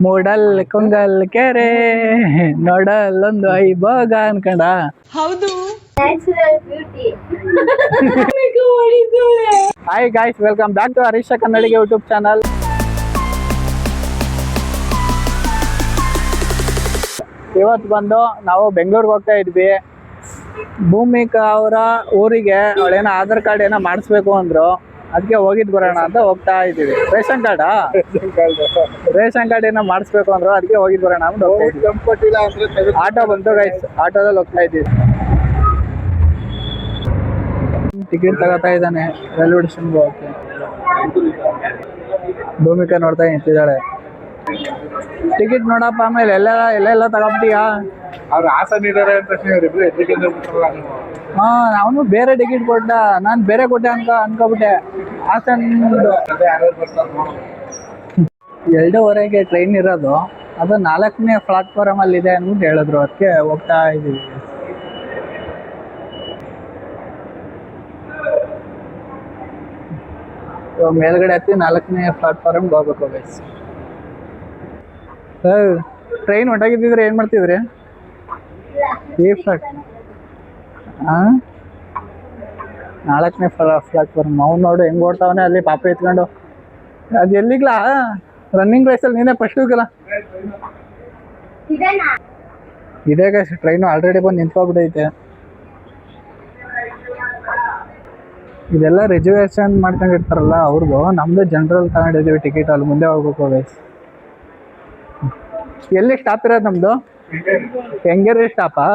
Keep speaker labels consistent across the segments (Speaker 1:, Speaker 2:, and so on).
Speaker 1: ಮೂಡಲ್ ಕುಂಗಲ್ ಕೆರೆ ನೋಡಲ್ ಒಂದು ಐಭೋಗ ಅನ್ಕಂಡ.
Speaker 2: ಹೌದು.
Speaker 1: Hi guys, welcome back to Harish Kannadiga YouTube channel. ಇವತ್ತು ಬಂದು ನಾವು ಬೆಂಗಳೂರಿಗೆ ಹೋಗ್ತಾ ಇದ್ವಿ. ಭೂಮಿಕಾ ಅವರ ಊರಿಗೆ ಅವಳೇನೋ ಆಧಾರ್ ಕಾರ್ಡ್ ಏನೋ ಮಾಡಿಸ್ಬೇಕು ಅಂದ್ರು, ಅದಕ್ಕೆ ಹೋಗಿದ್ ಬರೋಣ ಅಂತ ಹೋಗ್ತಾ ಇದ್ದೀವಿ. ರೇಷನ್ ಕಾರ್ಡ್ ಏನೋ ಮಾಡಿಸ್ಬೇಕು ಅಂದ್ರು, ಅದಕ್ಕೆ ಹೋಗಿದ್ ಬರೋಣ ಅಂತ ಹೋಗ್ತಾ ಇದ್ದೀವಿ. ಆಟೋ ಬಂತು ಗೈಸ್, ಆಟೋದಲ್ಲಿ ಹೋಗ್ತಾ ಇದ್ದೀವಿ. ಟಿಕೆಟ್ ತಗೋತಾ ಇದ್ದಾನೆ ರೈಲ್ವೆ ಸ್ಟೇಷನ್ಗೆ ಹೋಗಕ್ಕೆ. ಭೂಮಿಕಾ ನೋಡ್ತಾ ನಿಂತಿದ್ದಾಳೆ. ಟಿಕೆಟ್ ನೋಡಪ್ಪ, ಆಮೇಲೆ ಎಲ್ಲ ತಗೊಂತೀಯಾ?
Speaker 3: ಅವ್ರು ಹಾಸನ ಇದಾರೆ ಅಂತ
Speaker 1: ಅವನು ಬೇರೆ ಟಿಕೆಟ್ ಕೊಟ್ಟ, ನಾನು ಬೇರೆ ಕೊಟ್ಟೆ ಅನ್ಕೋಬಿಟ್ಟೆ. ಹಾಸನ್ 2:30ಗೆ ಟ್ರೈನ್ ಇರೋದು, ಅದು 4ನೇ ಪ್ಲಾಟ್ಫಾರ್ಮ್ ಅಲ್ಲಿ ಇದೆ ಅಂದ್ಬಿಟ್ಟು ಹೇಳಿದ್ರು, ಅದಕ್ಕೆ ಹೋಗ್ತಾ ಇದೀವಿ. ಮೇಲ್ಗಡೆ ಹತ್ತಿ 4ನೇ ಪ್ಲಾಟ್ಫಾರ್ಮ್ಗೆ ಹೋಗ್ಬೇಕು ಗೈಸ್. ಟ್ರೈನ್ ಹೊಂಟಾಗಿದ್ದಿದ್ರೆ ಏನ್ ಮಾಡ್ತಿದ್ರಿ? ಈ ಫ್ಲಾಟ್ 4ನೇ ಪ್ಲಾಟ್ಫಾರ್ಮ್. ಅವ್ನು ನೋಡು ಹೆಂಗ್ ಓಡ್ತಾವನೆ ಅಲ್ಲಿ ಪಾಪ ಎತ್ಕೊಂಡು. ಅದು ಎಲ್ಲಿಗ್ಲಾ ರನ್ನಿಂಗ್ ರೇಸಲ್ಲಿ ನೀನೇ ಫಸ್ಟ್ ಹೋಗಲ್ಲ. ಇದೇ ಗೈಸ್, ಟ್ರೈನು ಆಲ್ರೆಡಿ ಬಂದು ನಿಂತ್ಕೊಬಿಟ್ಟೈತೆ. ಇದೆಲ್ಲ ರಿಸರ್ವೇಶನ್ ಮಾಡ್ಕೊಂಡಿರ್ತಾರಲ್ಲ ಅವ್ರದ್ದು. ನಮ್ದು ಜನರಲ್ ತಗೊಂಡಿದ್ದೀವಿ ಟಿಕೆಟ್, ಅಲ್ಲಿ ಮುಂದೆ ಹೋಗ್ಬೇಕು ಗೈಸ್. ಎಲ್ಲಿ ಸ್ಟಾಪ್ ಇರೋದು ನಮ್ದು? ಕೆಂಗೇರಿ ಸ್ಟಾಪಾ?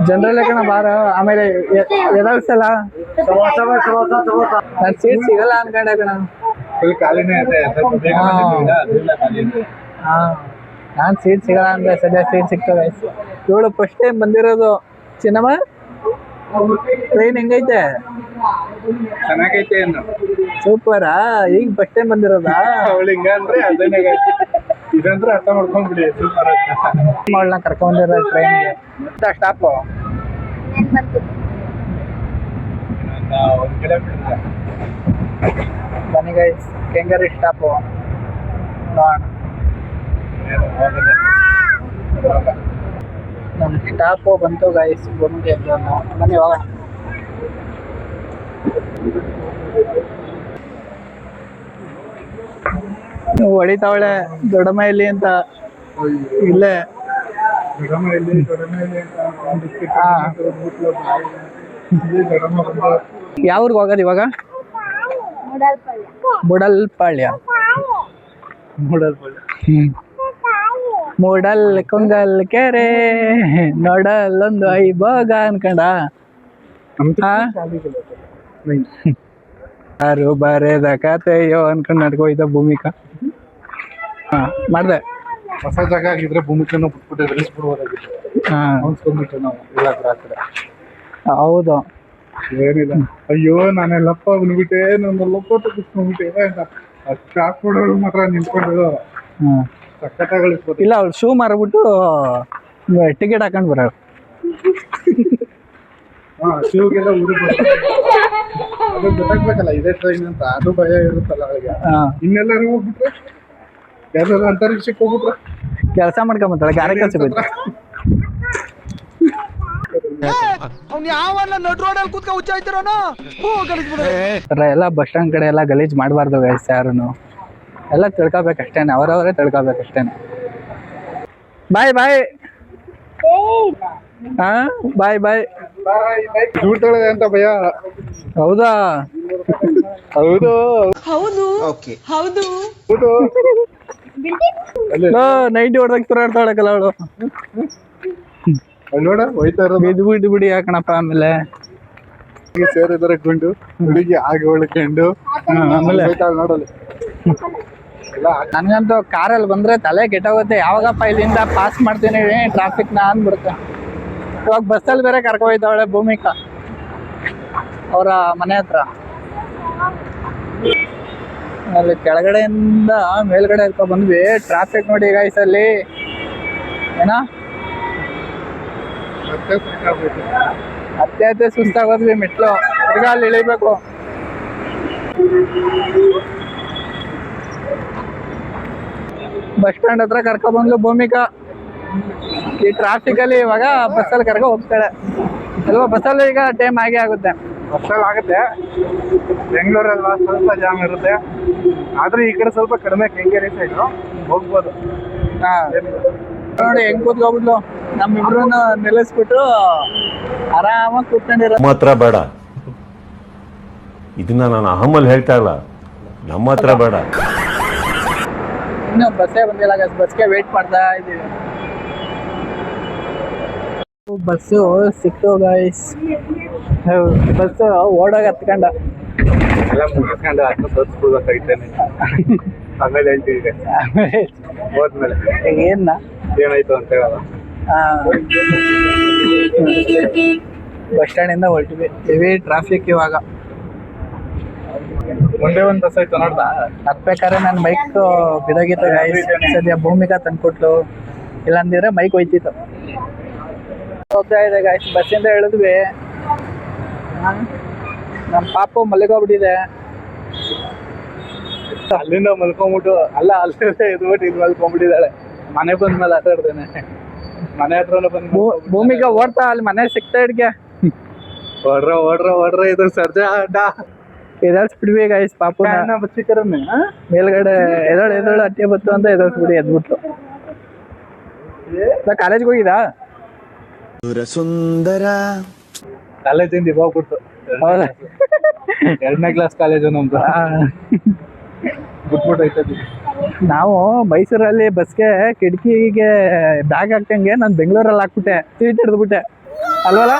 Speaker 1: ಜನರಲ್ ಕಣ ಬಾರ. ಆಮೇಲೆ ಎದಾಳ್ಸಲ್ಲ, ನಾನು ಸೀಟ್ ಸಿಗಲ್ಲ ಅನ್ಕೊಂಡೆ ಕಣ. ನಾನು ಸೀಟ್ ಸಿಗಲ್ಲ ಅಂದ್ರೆ ಸದ್ಯ ಸೀಟ್ ಸಿಗ್ತವೆ. ಇವಳು ಫಸ್ಟ್ ಟೈಮ್ ಬಂದಿರೋದು. ಚಿನ್ನಮ್ಮ, ಟ್ರೈನ್ ಹೆಂಗೈತೆ?
Speaker 3: ಚೆನ್ನಾಗೈತೆ.
Speaker 1: ಸೂಪರಾ? ಈಗ ಫಸ್ಟ್ ಟೈಮ್ ಬಂದಿರೋದಾ?
Speaker 3: ಅವಳು ಹಿಂಗ ಅಂದ್ರೆ ಇದಂದ್ರೆ ಅರ್ಥ ಮಾಡ್ಕೊಂಡ್ಬಿಡಿ. ಸೂಪರ್.
Speaker 1: ಅವಳನ್ನ ಕರ್ಕೊಂಡಿರೋ ಟ್ರೈನ್ಗೆ ಸ್ಟಾಪ್
Speaker 3: 1 ಕಿಲೋಮೀಟರ್.
Speaker 1: ಬನ್ನಿ ಗೈಸ್, ಕೆಂಗೇರಿ ಸ್ಟಾಪು ನೋಡೋಣ. ನಮ್ಮ ಸ್ಟಾಪು ಬಂತು ಗೈಸ್. ಬನ್ನಿ ಹೋಗೋಣ. ಹೊಡಿತಾವಳೆ ದೊಡ್ಡಮೈಲಿ ಅಂತ ಇಲ್ಲೇ. ಯಾವ್ರಿಗೆ ಹೋಗೋದು ಇವಾಗ? ಬುಡಲ್ಪಾಳ್ಯ. ಮೂಡಲ್ ಕುಂಗಲ್ ಕೆರೆ ನೋಡಲ್ ಒಂದು ಐಭೋಗ ಅನ್ಕಂಡ. ಯಾರು ಬರೆದ ಕತೆಯೋ ಅನ್ಕೊಂಡ್ ನಡ್ಕೋಯ್ತ ಭೂಮಿಕಾ. ಮಾಡ್ದೆ
Speaker 3: ಹೊಸ ಜಾಗ ಆಗಿದ್ರೆ ಭೂಮಿಕನ್ನು ಬಿಟ್ಬಿಟ್ಟು ಬೆಳೆಸ್ಬಿಡ್ಬೋದಾಗಿತ್ತು. ನಾವು
Speaker 1: ಹೌದು.
Speaker 3: ಏನಿಲ್ಲ, ಅಯ್ಯೋ ನಾನೆಲ್ಲಪ್ಪ ಬಂದ್ಬಿಟ್ಟೆ, ನನ್ನೆಲ್ಲಪ್ಪ ತಗಿಸ್ಕೊಂಡ್ಬಿಟ್ಟೆ ಅಂತ ಅಷ್ಟು ಹಾಕ್ಬಿಡೋಳು ಮಾತ್ರ ನಿಂತ್ಕೊಂಡಿರೋ ಸಕ್ಕತ್ತಾಗಳಿಸ್ಬೋದು.
Speaker 1: ಇಲ್ಲ, ಅವ್ಳು ಶೂ ಮಾರ್ಬಿಟ್ಟು ಟಿಕೆಟ್ ಹಾಕೊಂಡ್ ಬರೋಳು.
Speaker 3: ಶಿವಗೆಲ್ಲ ಊರಿಗೆ ಅದು ಗೊತ್ತಾಗ್ಬೇಕಲ್ಲ ಇದೇ ಟ್ರೈನ್ ಅಂತ, ಅದು ಭಯ ಇರುತ್ತಲ್ಲ ಅವಳಿಗೆ. ಇನ್ನೆಲ್ಲರೂ ಹೋಗ್ಬಿಟ್ರೆ, ಯಾವ್ದಾದ್ರು ಅಂತರಿಕ್ಷಕ್ಕೆ ಹೋಗ್ಬಿಟ್ರೆ
Speaker 1: ಕೆಲಸ ಮಾಡ್ಕೊಂಬತ್ತಾಳೆ, ಗಾರೆ ಕೆಲಸ ಹೋಯ್ತು. ಎಲ್ಲ ಬಸ್ ಸ್ಟ್ಯಾಂಡ್ ಕಡೆ ಎಲ್ಲ ಗಲೀಜ್ ಮಾಡಬಾರ್ದು ಗೈಸ್. ಯಾರುನು ಎಲ್ಲ ತಿಳ್ಕೊಬೇಕಷ್ಟೇನೆ, ಅವರವರೇ ತಿಳ್ಕೊಬೇಕಷ್ಟೇನೆ. ಬಾಯ್ ಬಾಯ್. ಬಾಯ್ ಬಾಯ್.
Speaker 3: ದೂಡ್ತಾಳೆ ಅಂತ ಭಯ.
Speaker 1: ಹೌದಾ?
Speaker 3: ಹೌದು
Speaker 2: ಹೌದು. ಹೌದು.
Speaker 3: ಹೌದು.
Speaker 1: 90 ಹೊಡೆದಾಗ ತುರಾಡ್ತಾಳಕಲ್ಲ ಅವಳು.
Speaker 3: ನೋಡ ಹೋಯ್ತಾ ಇರೋದು.
Speaker 1: ಬಿಡಿ ಯಾಕಣಪ್ಪ. ಆಮೇಲೆ
Speaker 3: ಸೇರಿದಾರೆ ಗುಂಡು ಹುಡುಗಿ ಆಗಿ ಉಳ್ಕೊಂಡು
Speaker 1: ಆಮೇಲೆ
Speaker 3: ನೋಡಲಿ.
Speaker 1: ನನ್ಗಂತೂ ಕಾರಲ್ಲಿ ಬಂದ್ರೆ ತಲೆ ಕೆಟ್ಟೋಗುತ್ತೆ. ಯಾವಾಗಪ್ಪ ಇಲ್ಲಿಂದ ಪಾಸ್ ಮಾಡ್ತೀನಿ ಟ್ರಾಫಿಕ್ ನ ಅಂದ್ಬಿಡುತ್ತೆ. ಇವಾಗ ಬಸ್ಸಲ್ಲಿ ಬೇರೆ ಕರ್ಕೊ ಹೋಯ್ತಾವಳೆ ಭೂಮಿಕಾ ಅವರ ಮನೆ ಹತ್ರ. ಅಲ್ಲಿ ಕೆಳಗಡೆಯಿಂದ ಮೇಲ್ಗಡೆ ಇರ್ಕೊ ಬಂದ್ವಿ. ಟ್ರಾಫಿಕ್ ನೋಡಿ ಗೈಸ್ ಅಲ್ಲಿ. ಏನೋ
Speaker 3: ಮತ್ತೆ ಸಾಕಾಗ್ಬೇಕು.
Speaker 1: ಅತ್ತೆ ಸುಸ್ತಾಗೋದ್ವಿ ಮೆಟ್ಲು ತಿರ್ಗಾ ಅಲ್ಲಿ ಇಳಿಬೇಕು. ಬಸ್ ಸ್ಟ್ಯಾಂಡ್ ಹತ್ರ ಕರ್ಕೊಬಂದ್ಲು ಭೂಮಿಕಾ. ಈ ಟ್ರಾಫಿಕ್ ಅಲ್ಲಿ ಇವಾಗ ಬಸ್ಸಲ್ಲಿ ಕರ್ಕೊ ಹೋಗ್ತಾಳೆ ಅಲ್ವಾ? ಬಸ್ಸಲ್ಲಿ ಈಗ ಟೈಮ್ ಆಗೇ ಆಗುತ್ತೆ.
Speaker 3: ಬಸ್ಸಲ್ಲಿ ಆಗುತ್ತೆ, ಬೆಂಗಳೂರಲ್ವಾ ಸ್ವಲ್ಪ ಜಾಮ್ ಇರುತ್ತೆ. ಆದ್ರೆ ಈ ಕಡೆ ಸ್ವಲ್ಪ ಕಡಿಮೆ, ಕೆಂಗೇರಿ ಸೈಡ್ ಹೋಗ್ಬೋದು.
Speaker 1: ಹಾ ನೋಡಿ ಹೆಂಗ್ ಕೂತ್ಕೊಬಿಟ್ಲು. ನಮ್ಮಿಬ್ರನ್ನ ನಿಲ್ಲಿಸ್ಬಿಟ್ಟು ಆರಾಮಾಗಿ ಕೂತ್ಕೊಂಡಿರೋ.
Speaker 4: ನಮ್ಮ ಹತ್ರ ಬೇಡ, ಇದನ್ನ ನಾನು ಅಹಮಲ್ ಹೇಳ್ತಾ ಇಲ್ಲ, ನಮ್ಮ ಹತ್ರ ಬೇಡ.
Speaker 1: ಇನ್ನು ಬಸ್ಸೇ ಬಂದಿಲ್ಲ, ಬಸ್ಗೆ ವೇಟ್ ಮಾಡ್ತಾ ಇದ್ದೀವಿ. ಬಸ್ಸು ಸಿಕ್ತು ಗೈಸ್. ಬಸ್ಸು ಓಡೋಗ ಹತ್ಕೊಂಡ.
Speaker 3: ಎಲ್ಲ ಮುಗಿಸ್ಕೊಂಡು ಅಷ್ಟು ತೋರಿಸ್ಬೋದಾಗೈತೇನೆ. ಆಮೇಲೆ ಹೇಳ್ತೀವಿ ಹೋದ್ಮೇಲೆ
Speaker 1: ಏನ್ನ
Speaker 3: ಏನಾಯ್ತು ಅಂತ ಹೇಳಲ್ಲ.
Speaker 1: ಬಸ್ ಸ್ಟ್ಯಾಂಡ್ ಇಂದ ಹೊರಟಿವಿ. ಹೆವಿ ಟ್ರಾಫಿಕ್ ಇವಾಗ.
Speaker 3: ಒಂದೇ ಒಂದು ಬಸ್ ಆಯ್ತು ನೋಡ್ದಾ?
Speaker 1: ಹತ್ಬೇಕಾದ್ರೆ ನನ್ನ ಮೈಕ್ ಬಿದೋಗಿತ್ತು ಗೈಸ್. ಸದ್ಯ ಭೂಮಿಕಾ ತಂದ್ಕೊಟ್ಲು, ಇಲ್ಲಾಂದಿದ್ರೆ ಮೈಕ್ ಹೋಯ್ತಿತ್ತು. ಹೋಗ್ತಾ ಇದೆ ಗೈಸ್, ಬಸ್ಸಿಂದ ಇಳಿದ್ವಿ. ನಮ್ಮ ಪಾಪು ಮಲಗೋಗ್ಬಿಟ್ಟಿದೆ.
Speaker 3: ಅಲ್ಲಿಂದ ಮಲ್ಕೊಂಬಿಟ್ಟು ಅಲ್ಲೇ ಇದ್ಬಿಟ್ಟು ಇಲ್ಲಿ ಮಲ್ಕೊಂಡ್ಬಿಟ್ಟಿದ್ದಾಳೆ. ಮನೆ ಬಂದ್ಮೇಲೆ ಆಟ ಆಡ್ತೇನೆ, ಮನೆ ಹತ್ರನೇ ಬಂದು
Speaker 1: ಭೂಮಿಕಾ ಓಡ್ತಾ ಅಲ್ಲಿ ಮನೆ ಸಿಕ್ತಾ ಹಿಡ್ಗೆ
Speaker 3: ಓಡ್ರ ಇದು ಸರ್ಜಾ ಅಡ್ಡ
Speaker 1: ಎದಳ್ಸ್ಬಿಡ್ವಿ ಗೈಸ್. ಪಾಪು
Speaker 3: ಬಚ್ಚಿಕರನ್ನೇ
Speaker 1: ಮೇಲ್ಗಡೆ ಎದಳು ಅಟ್ಟೆ ಬತ್ತು ಅಂತ ಎದಳ್ಸ್ಬಿಡಿ ಎದ್ಬಿಟ್ಲು. ಕಾಲೇಜ್ಗೆ ಹೋಗಿದಾ?
Speaker 5: ಸುಂದರ
Speaker 3: ಕಾಲೇಜಿಂದ ಇವಾಗ ಬಿಟ್ಟು
Speaker 1: ಹೌದಾ?
Speaker 3: 2ನೇ ಕ್ಲಾಸ್ ಕಾಲೇಜು ನಮ್ದು. ಬಿಟ್ಬಿಟ್ಟು ಐತದಿ.
Speaker 1: ನಾವು ಮೈಸೂರಲ್ಲಿ ಬಸ್ಗೆ ಕಿಟಕಿಗೆ ಬ್ಯಾಗ್ ಹಾಕ್ತಂಗೆ ನಾನು ಬೆಂಗಳೂರಲ್ಲಿ ಹಾಕ್ಬಿಟ್ಟೆ, ಸೀಟ್ ಹಿಡಿದ್ಬಿಟ್ಟೆ ಅಲ್ವಲ್ಲ?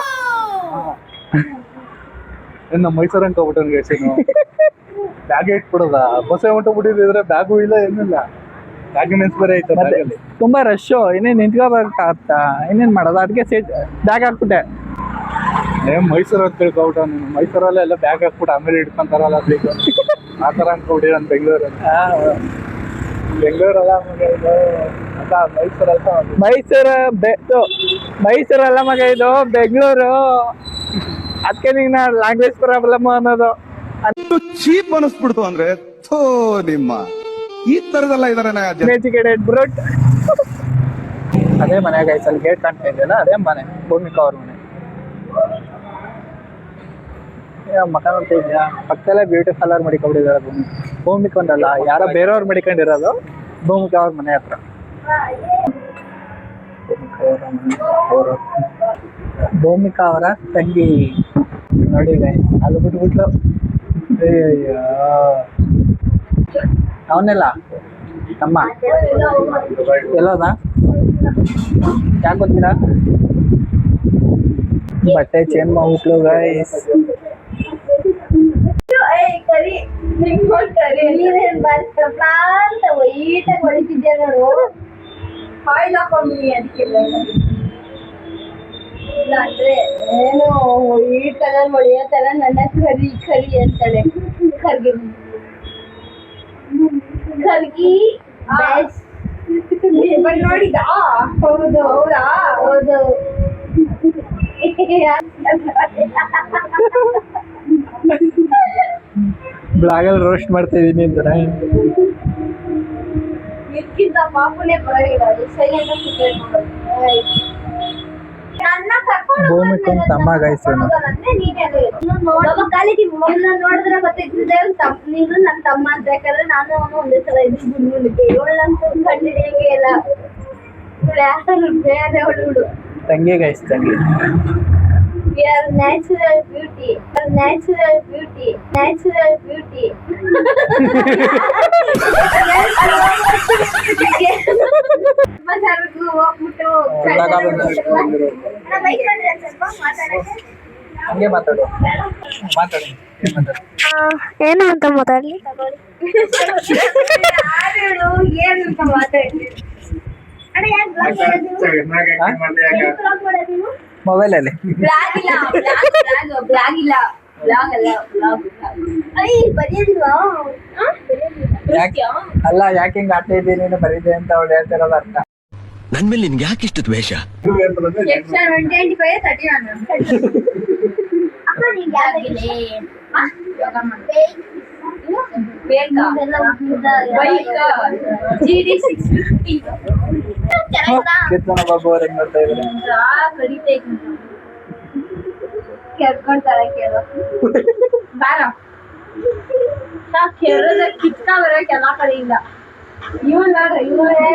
Speaker 3: ನಮ್ಮ ಮೈಸೂರು ಅನ್ಕೋಬಿಟ್ಟು ಬ್ಯಾಗ್ ಇಟ್ಬಿಡೋದ? ಬಸ್ಸೇ ಹೊಂಟೋಗ್ಬಿಟ್ಟಿದ್ರೆ ಬ್ಯಾಗು ಇಲ್ಲ, ಏನಿಲ್ಲ. ಡಾಕ್ಯುಮೆಂಟ್ಸ್ ಬೇರೆ ಐತೆ ಬ್ಯಾಗಲ್ಲಿ.
Speaker 1: ತುಂಬಾ ರಶ್ಶು, ಇನ್ನೇನು ನಿಂತ್ಕೋಬೇಕಾಗತ್ತಾ? ಇನ್ನೇನು ಮಾಡೋದು? ಅದಕ್ಕೆ ಸೀಟ್ ಬ್ಯಾಗ್ ಹಾಕ್ಬಿಟ್ಟೆ.
Speaker 3: ಮೈಸೂರು ಅಂತ ತಿಳ್ಕೊಬಿಟ್ಟ ನೀನು. ಮೈಸೂರಲ್ಲೇ ಎಲ್ಲ ಬ್ಯಾಗ್ ಹಾಕ್ಬಿಟ್ಟು ಆಮೇಲೆ ಇಟ್ಕೊಂತಾರಲ್ಲ ಅದಕ್ಕೆ ಆ ಥರ ಅನ್ಕೊಬಿಡಿ. ನಾನು ಬೆಂಗಳೂರಲ್ಲಿ ಬೆಂಗಳೂರಲ್ಲ ಮೈಸೂರಲ್ಲ ಮಗ, ಇದು ಬೆಂಗಳೂರು.
Speaker 1: ಅದಕ್ಕೆ ನಿಂಗೆ ಲ್ಯಾಂಗ್ವೇಜ್ ಪ್ರಾಬ್ಲಮ್ ಅನ್ನೋದು.
Speaker 5: ಚೀಪ್ ಅನಿಸ್ಬಿಡ್ತು ಅಂದ್ರೆ ಥೋ ನಿಮ್ಮ ಈ ತರದೆಲ್ಲ ಇದಾರೆ.
Speaker 1: ಎಜುಕೇಟೆಡ್ ಬ್ರೂಟ್. ಅದೇ ಮನೆ ಗೈಸ್, ಅಲ್ಲಿ ಗೇಟ್ ಕಾಣ್ತಾ ಇದೆಯಲ್ಲ, ಅದೇ ಮನೆ ಭೂಮಿಕಾ ಅವ್ರ ಮನೆ. ಮಕ ಅಂತ ಇದೆಯಾ? ಪಕ್ಕದಲ್ಲೇ ಬ್ಯೂಟಿ ಪಾರ್ಲರ್ ಮಡಿಕೊಂಡಿದ್ದಾರೆ ಭೂಮಿಕಾ ಒಂದಲ್ಲ, ಯಾರೋ ಬೇರೆಯವ್ರು ಮಡಿಕೊಂಡಿರೋದು. ಭೂಮಿಕಾ ಅವ್ರ ಮನೆ ಹತ್ರ. ಭೂಮಿಕಾ ಅವರ ತಂಗಿ ನೋಡಿ ಅಲ್ಲಿ ಬಿಟ್ಬಿಟ್ಲು. ಅವನೆಲ್ಲ ತಮ್ಮ ಎಲ್ಲೋದ? ಯಾಕೆ ಗೊತ್ತಿಲ್ಲ. ಬಟ್ಟೆ ಚೇಂಜ್ ಮಾಡ್ಬಿಟ್ಲು ಗೈಸ್.
Speaker 6: ಅಂದ್ರೆ ಏನು ಈ ಕಲರ್ ಹೊಳೆಯತ್ತಲ್ಲ, ನನ್ನ ಕರಿ ಕರಿ ಅಂತಾಳೆ. ಖರ್ಗಿ ನೋಡಿದ? ಹೌದು. ಹೌದಾ? ಹೌದು.
Speaker 1: ಬ್ಲಾಗಲ್ಲಿ ರೋಸ್ಟ್ ಮಾಡ್ತಾ ಇದೀನಿ ಅಂತಾರೆ.
Speaker 6: ಇದಕ್ಕಿಂತ ಪಾಪುನೇ ಪರವಾಗಿಲ್ಲ, ಅದು
Speaker 1: ಭೂಮಿಕಾ ತಮ್ಮ ಗೈಸ್.
Speaker 6: ನೋಡಿದ್ರೆ ಗೊತ್ತಿದ್ದೆ ನೀನು ನನ್ನ ತಮ್ಮ ಅಂತ. ಯಾಕಂದ್ರೆ ನಾನು ಅವನು ಒಂದೇ ಸಲ ಇದ್ದೀವಿ ಗುಂಡ್ಗುಂಡಿಗೆ. ಇವಳಂತೂ ಕಂಡಿಡಿಯಂಗೆ ಇಲ್ಲ, ಬೇರೆ ಹುಡುಗರು.
Speaker 1: ತಂಗಿ ಗೈಸ್, ತಂಗಿ.
Speaker 6: We are natural beauty. Natural beauty. Natural beauty.
Speaker 1: ಹಂಗೆ ಮಾತಾಡು.
Speaker 6: ಏನು ಅಂತ ಮಾತಾಡ್ಲಿ? ಏನು ಅಂತ ಮಾತಾಡ್ಲಿ?
Speaker 1: ಮೊಬೈಲ್ ಅಲ್ಲಿ ಅಲ್ಲ, ಯಾಕೆ ಹಿಂಗ್ ಆಡ್ತಾ ಇದ್ದೀನಿ ನೀನು ಬರೀದೆ ಅಂತ ಅವಳು ಹೇಳ್ತಿರೋದು ಅರ್ಥ.
Speaker 7: ನನ್ ಮೇಲೆ ನಿನ್ಗೆ ಯಾಕೆ ಇಷ್ಟು ದ್ವೇಷ?
Speaker 6: Section 125 31 ಅಪ್ಪ ನಿಂಗೆ ಯಾವಾಗಿದೆ ಯೋಗ ಮಾಡಿ ಬೇಕಾ ಬೈಕ್ GD 650
Speaker 1: ಕೀರ್ತನ ಬಾಬು ಅವ್ರು ಹೆಂಗ್ ಮಾಡ್ತಾ ಇದಾರೆ
Speaker 6: ಕಡಿತೈ ಕೇಳ್ಕೊಂತಾರೆ ಕೇಳೋ ಬಾರ ಕೇಳೋದ ಕಿತ್ತ ಬರೋಕೆ ಎಲ್ಲ ಕಡೆಯಿಂದ ಇವನ್ ಇವರೇ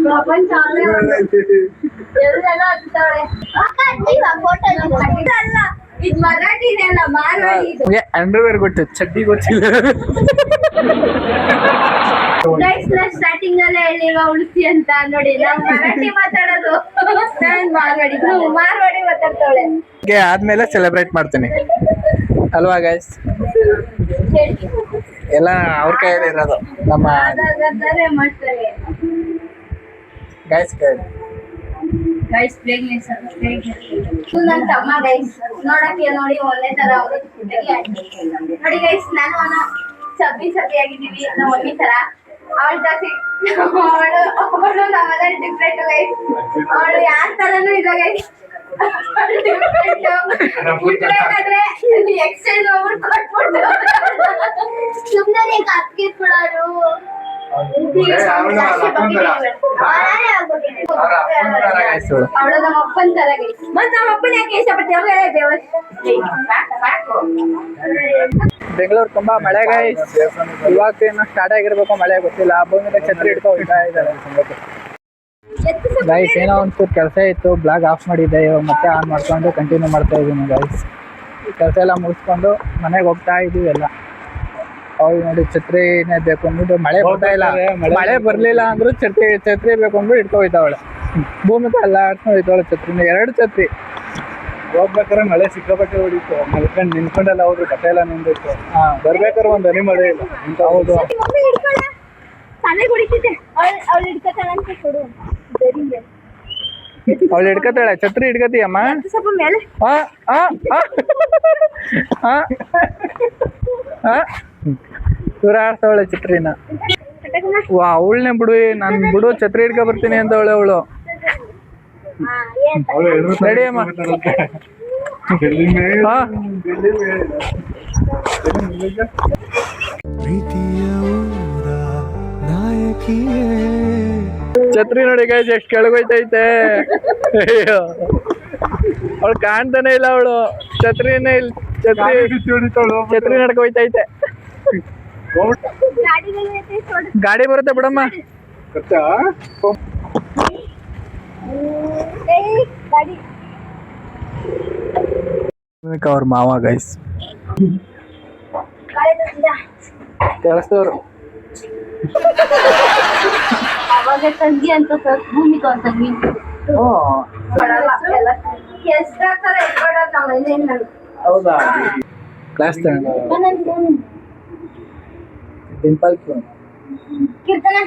Speaker 6: ಪ್ರಪಂಚ ಎಲ್ಲೆಲ್ಲ ಆಗ್ತಾಳೆ ಅಲ್ಲ ಇದು ಮರಾಠಿನೇ ಅಲ್ಲ ಮಾರ್ವಾಡಿ ಇದು
Speaker 1: ಅಂಡರ್ವೇರ್ ಗೊತ್ತು ಚಡ್ಡಿ ಗೊತ್ತಿಲ್ಲ
Speaker 6: ಗೈಸ್ ನಾ ಸ್ಟಾರ್ಟಿಂಗ್ ಅಲ್ಲೇ ಹೇಳಿವ ಉಳಿಸಿ ಅಂತ ನೋಡಿ ನಾವು ಮರಾಠಿ ಮಾತಾಡೋದು ನಾನು ಮಾರ್ವಾಡಿ ಮಾತಾಡ್ತಾಳೆ
Speaker 1: ಆದ್ಮೇಲೆ ಸೆಲೆಬ್ರೇಟ್ ಮಾಡ್ತೀನಿ ಅಲ್ವಾ ಗೈಸ್ ಎಲ್ಲ ಅವ್ರ ಕೈಯಲ್ಲಿ ಇರೋದು ನಮ್ಮ
Speaker 6: ಅದಾಗತ್ತಾರೆ ಮಾಡ್ತಾರೆ
Speaker 1: ಗೈಸ್ ಕೈಯಲ್ಲಿ
Speaker 6: ಗೈಸ್ ಪ್ರೇಗ್ನೆನ್ಸ್ ನನ್ನ ತಮ್ಮ ಗೈಸ್ ನೋಡಕ್ಕೆ ನೋಡಿ ಒಳ್ಳೆ ತರ ಅವ್ರು ನೋಡಿ ಗೈಸ್ ನಾನು ಅವನು ಚಬ್ಬಿ ಆಗಿದ್ದೀವಿ ನಾವು ಒಂದೇ ತರ ಅವಳ ಜಾಸ್ತಿ ಅವಳು ನಾವೆಲ್ಲ ಡಿಫ್ರೆಂಟ್ ಗೈಸ್ ಅವಳು ಯಾರ ತರನು ಇಲ್ಲ ಗೈಸ್ ಎಕ್ಸ್ಚೇಂಜ್ ಕೊಟ್ಬಿಟ್ಟು ಸುಮ್ಮನೆ ಕತ್ಕಿಸ್ಬಿಡೋರು ಅವಳು ನಮ್ಮ ಅಪ್ಪನ ತರ ಗೈಸ್ ಮತ್ತೆ ನಮ್ಮ ಅಪ್ಪನ ಯಾಕೆ ಇಷ್ಟಪಡ್ತೀವಿ
Speaker 1: ಬೆಂಗಳೂರು ತುಂಬಾ ಮಳೆ ಗೈಸ್ ಇವಾಗ ಏನೋ ಸ್ಟಾರ್ಟ್ ಆಗಿರ್ಬೇಕು ಮಳೆ ಗೊತ್ತಿಲ್ಲ ಭೂಮಿ ಮೇಲೆ ಛತ್ರಿ ಹಿಡ್ಕೊ ಹೋಗ್ತಾ ಇದ್ದಾರೆ ಗೈಸ್ ಏನೋ ಒಂಚೂರು ಕೆಲಸ ಇತ್ತು ಬ್ಲಾಗ್ ಆಫ್ ಮಾಡಿದ್ದೆ ಇವಾಗ ಮತ್ತೆ ಆನ್ ಮಾಡ್ಕೊಂಡು ಕಂಟಿನ್ಯೂ ಮಾಡ್ತಾ ಇದ್ದೀನಿ ಗೈಸ್ ಕೆಲಸ ಎಲ್ಲ ಮುಗಿಸ್ಕೊಂಡು ಮನೆಗೆ ಹೋಗ್ತಾ ಇದೀವಿ ಎಲ್ಲ ಅವ್ರು ನೋಡಿ ಛತ್ರಿನೇ ಬೇಕು ಅಂದ್ಬಿಟ್ಟು ಮಳೆ ಬರ್ತಾ ಇಲ್ಲ ಮಳೆ ಬರ್ಲಿಲ್ಲ ಅಂದ್ರೂ ಛತ್ರಿ ಬೇಕು ಅಂದ್ಬಿಟ್ಟು ಇಟ್ಕೊ ಹೋಯ್ತಾವಳೆ ಭೂಮಿ ಎಲ್ಲ ಆಡ್ಕೊಂಡು ಹೋಯ್ತಾವಳೆ ಛತ್ರಿನ 2 ಛತ್ರಿ
Speaker 3: ಹೋಗ್ಬೇಕಾದ್ರೆ ಮಳೆ ಸಿಕ್ಕಾಪಟ್ಟೆ ಹೊಡಿತು ಮಲ್ಕೊಂಡು ನಿಂತ್ಕೊಂಡೆಲ್ಲ ಹೋದ್ರು ಕತೆ ಎಲ್ಲ ನಿಂದಿತ್ತು ಬರ್ಬೇಕಾದ್ರೆ ಒಂದ್ ಹನಿ ಮಳೆ ಇಲ್ಲ
Speaker 1: ಹೌದು
Speaker 6: ತಲೆ ಹೊಡಿತಿದ್ದೆ ಅವಳು ಹಿಡ್ಕೊತಾಳಂತ ಕೊಡು
Speaker 1: ಅವಳು ಹಿಡ್ಕತಾಳೆ ಛತ್ರಿ ಹಿಡ್ಕತೀಯಮ್ಮ
Speaker 6: ಸ್ವಲ್ಪ ಮೇಲೆ
Speaker 1: ಸುರಾಡ್ತಾವಳೆ ಛತ್ರಿನ ವಾ ಅವಳನ್ನೇ ಬಿಡು ನಾನು ಬಿಡು ಛತ್ರಿ ಹಿಡ್ಕೊ ಬರ್ತೀನಿ ಅಂತ ಅವಳು ರೆಡಿ ಅಮ್ಮ ಛತ್ರಿ ನೋಡಿ ಗೈಸ್ ಎಷ್ಟು ಕೆಳಗೋಯ್ತೈತೆ ಅಯ್ಯೋ ಅವಳು ಕಾಣ್ತಾನೆ ಇಲ್ಲ ಅವಳು ಛತ್ರಿನೇ ಇಲ್ಲ ಛತ್ರಿ ನಡ್ಕೋಯ್ತೈತೆ ಗಾಡಿ ಬರುತ್ತೆ ಬಿಡಮ್ಮ ಅವ್ರ ಮಾವ ಗೈಸ್ ಕೆಲಸದವ್ರು
Speaker 6: ಅವಾಗ ತಂಗಿ ಅಂತ ಭೂಮಿಕ ತಂಗಿ
Speaker 1: ಹೌದಾ ಕ್ಲಾಸ್ ಡಿಂಪಲ್
Speaker 6: ಕೀರ್ತನ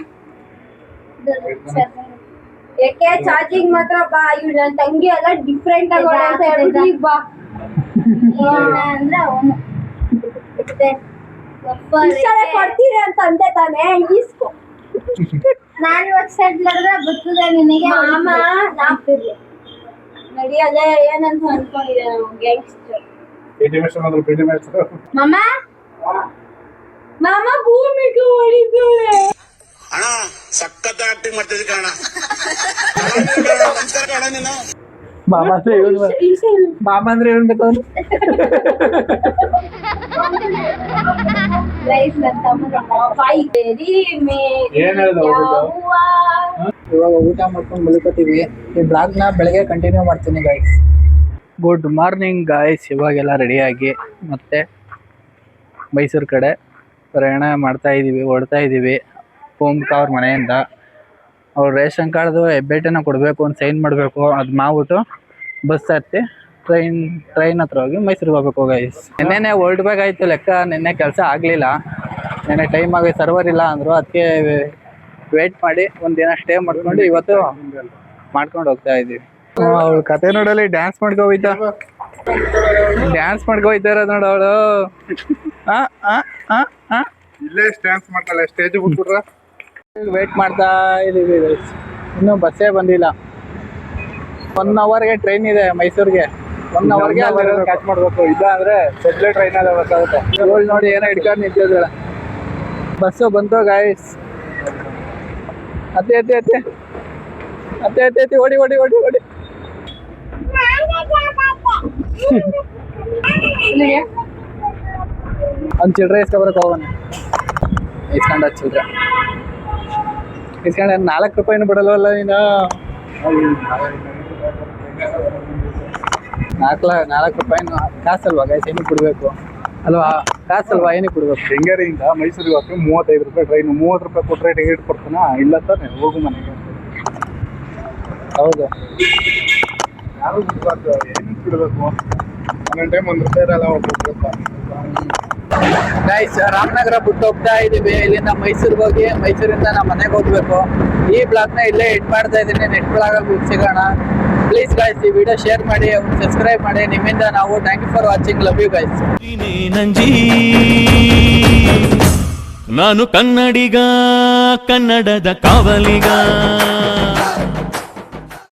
Speaker 6: ಯಾಕೆ ಚಾರ್ಜಿಂಗ್ ಮಾತ್ರ ಬಾ ಇವ್ಳು ನನ್ನ ತಂಗಿ ಎಲ್ಲ ಡಿಫ್ರೆಂಟ್ ಆಗಿ ಅಂತ ಹೇಳಿದ ಈಗ ಬಾ ಅಂದ್ರೆ ಅವನು ಕೊಡ್ತೀರಿ ಅಂತ ಅಂದೆ ತಾನೇ ಈಸ್ಕೊ ನಾನು ವೆಬ್ಸೈಟ್ ಬರ್ತದೆ ನಿನಗೆ ಮಾಮ ನಾಪ್ತಿರ್ಲಿ ನಡಿ ಅದೇ ಏನಂತ ಅನ್ಕೊಂಡಿದೆ ನಾವು ಗ್ಯಾಂಗ್ಸ್ಟರ್ ಮಾಮ ಮಾಮ ಭೂಮಿಗೆ ಹೊಡಿತು
Speaker 7: ಅಣ್ಣ ಸಖತ್ ಆಕ್ಟಿಂಗ್ ಮಾಡ್ತಿದ್ದೆ ಕಾರಣ
Speaker 1: ಮಾಮ ಅಂದ್ರೆ ಮಾಮ ಅಂದ್ರೆ ಹೇಳ್ಬೇಕು ಇವಾಗ ಊಟ ಮಾಡ್ಕೊಂಡು ಮಲ್ಕೋತೀವಿ ಈ ಬ್ಲಾಗ್ ನ ಬೆಳಗ್ಗೆ ಕಂಟಿನ್ಯೂ ಮಾಡ್ತೀನಿ ಗೈಸ್ ಗುಡ್ ಮಾರ್ನಿಂಗ್ ಗೈಸ್ ಇವಾಗೆಲ್ಲ ರೆಡಿಯಾಗಿ ಮತ್ತೆ ಮೈಸೂರು ಕಡೆ ಪ್ರಯಾಣ ಮಾಡ್ತಾ ಇದೀವಿ ಹೊಡ್ತಾ ಇದೀವಿ ಭೂಮಿಕಾ ಅವ್ರ ಮನೆಯಿಂದ ಅವ್ರು ರೇಷನ್ ಕಾರ್ಡ್ದು ಹೆಬ್ಬೆಟ್ಟನ್ನ ಕೊಡಬೇಕು ಅಂತ ಸೈನ್ ಮಾಡಬೇಕು ಅದು ಮಾಡ್ಬಿಟ್ಟು ಬಸ್ ಹತ್ತಿ ಟ್ರೈನ್ ಹತ್ರ ಹೋಗಿ ಮೈಸೂರಿಗೆ ಹೋಗ್ಬೇಕು ಗೈಸ್ ನಿನ್ನೆ ಹೊರಡ್ಬೇಕಾಯ್ತು ಲೆಕ್ಕ ನಿನ್ನೆ ಕೆಲಸ ಆಗಲಿಲ್ಲ ನಿನ್ನೆ ಟೈಮ್ ಆಗಿ ಸರ್ವರ್ ಇಲ್ಲ ಅಂದರು ಅದಕ್ಕೆ ವೇಟ್ ಮಾಡಿ ಒಂದಿನ ಸ್ಟೇ ಮಾಡ್ಕೊಂಡು ಇವತ್ತು ಮಾಡ್ಕೊಂಡು ಹೋಗ್ತಾ ಇದ್ದೀವಿ ಅವಳು ಕತೆ ನೋಡಲ್ಲಿ ಡ್ಯಾನ್ಸ್ ಮಾಡ್ಕೊ ಹೋಯ್ತಾ ಇರೋದು ನೋಡು ಅವಳು
Speaker 3: ಇಲ್ಲೇ ಡ್ಯಾನ್ಸ್ ಮಾಡ್ತಾಳೆ ಸ್ಟೇಜ್ ಬಿಟ್ಬಿಟ್ರ
Speaker 1: ವೇಟ್ ಮಾಡ್ತಾ ಇದೀವಿ ಇನ್ನೂ ಬಸ್ಸೇ ಬಂದಿಲ್ಲ. 1 ಅವರ್ಗೆ ಟ್ರೈನ್ ಇದೆ ಮೈಸೂರಿಗೆ. 1 ಅವರ್ಗೆ
Speaker 3: ಕ್ಯಾಚ್ ಮಾಡ್ಬೇಕು, ಇಲ್ಲ ಅಂದ್ರೆ ಸೆಡ್ಲೆ ಟ್ರೈನ್ ಆಗಬೇಕಾಗುತ್ತೆ.
Speaker 1: ಇವಳು ನೋಡಿ ಏನೋ ಹಿಡ್ಕೊಂಡು ನಿಂತಿದ್ದಾಳೆ. ಬಸ್ಸು ಬಂತು ಗಾಯ್ಸ್. ಅತ್ತೆ ಅತ್ತೆ ಅತ್ತೆ ಅತ್ತೆ ಅತ್ತೆ ಅತ್ತೆ ಓಡಿ ಓಡಿ ಓಡಿ ಓಡಿ. ಒಂದು ಚಿಲ್ಲರೆ ಇಸ್ಕೊಬರಕ್ಕೆ ಹೋಗೋಣ. ಇಸ್ಕೊಂಡ ಚಿಲ್ಲರೆ ಇಸ್ಕೊಂಡ 4 ರೂಪಾಯಿನೂ ಬಿಡಲ್ವಲ್ಲ ನೀನು. 4 ರೂಪಾಯಿನೂ ಕಾಸಲ್ವಾ ಗೈಸ್? ಏನಕ್ಕೆ ಬಿಡ್ಬೇಕು ಅಲ್ವಾ? ಕಾಸಲ್ವಾ? ಏನಕ್ಕೆ ಬಿಡ್ಬೇಕು?
Speaker 3: ಶೃಂಗೇರಿಯಿಂದ ಮೈಸೂರಿಗೆ ಹೋಗಿ 35 ರೂಪಾಯಿ ಟ್ರೈನ್. 30 ರೂಪಾಯಿ ಕೊಟ್ಟರೆ ಟಿಕೆಟ್ ಕೊಡ್ತಾನ? ಇಲ್ಲ ತಾನೆ, ಹೋಗು ಮನೆಗೆ.
Speaker 1: ಹೌದು,
Speaker 3: ಯಾರು ಬಿಡ್ಬಾರ್ದು, ಏನಕ್ಕೆ ಬಿಡಬೇಕು? ಒಂದೊಂದು ಟೈಮ್ 1 ರೂಪಾಯಿ ಇರಲ್ಲ, ಹೋಗ್ಬೇಕು.
Speaker 1: ಗೈಸ್ ರಾಮನಗರ ಬಿಟ್ಟು ಹೋಗ್ತಾ ಇದೀವಿ. ಇಲ್ಲಿಂದ ಮೈಸೂರಿಗೆ ಹೋಗಿ ಮೈಸೂರಿಂದ ನಮ್ಮ ಮನೆಗೆ ಹೋಗ್ಬೇಕು. ಈ ಬ್ಲಾಗ್ನ ಇಲ್ಲೇ ಎಡ್ ಮಾಡ್ತಾ ಇದ್ದೀನಿ. ನೆಕ್ಸ್ಟ್ ಬ್ಲಾಗಲ್ಲಿ ಸಿಗೋಣ. ಪ್ಲೀಸ್ ಗೈಸ್ ಈ ವಿಡಿಯೋ ಶೇರ್ ಮಾಡಿ, ಸಬ್ಸ್ಕ್ರೈಬ್ ಮಾಡಿ. ನಿಮ್ಮಿಂದ ನಾವು thank you for watching. Love you guys.
Speaker 8: ನಂಜಿ ನಾನು ಕನ್ನಡಿಗ, ಕನ್ನಡದ ಕಾವಲಿಗ.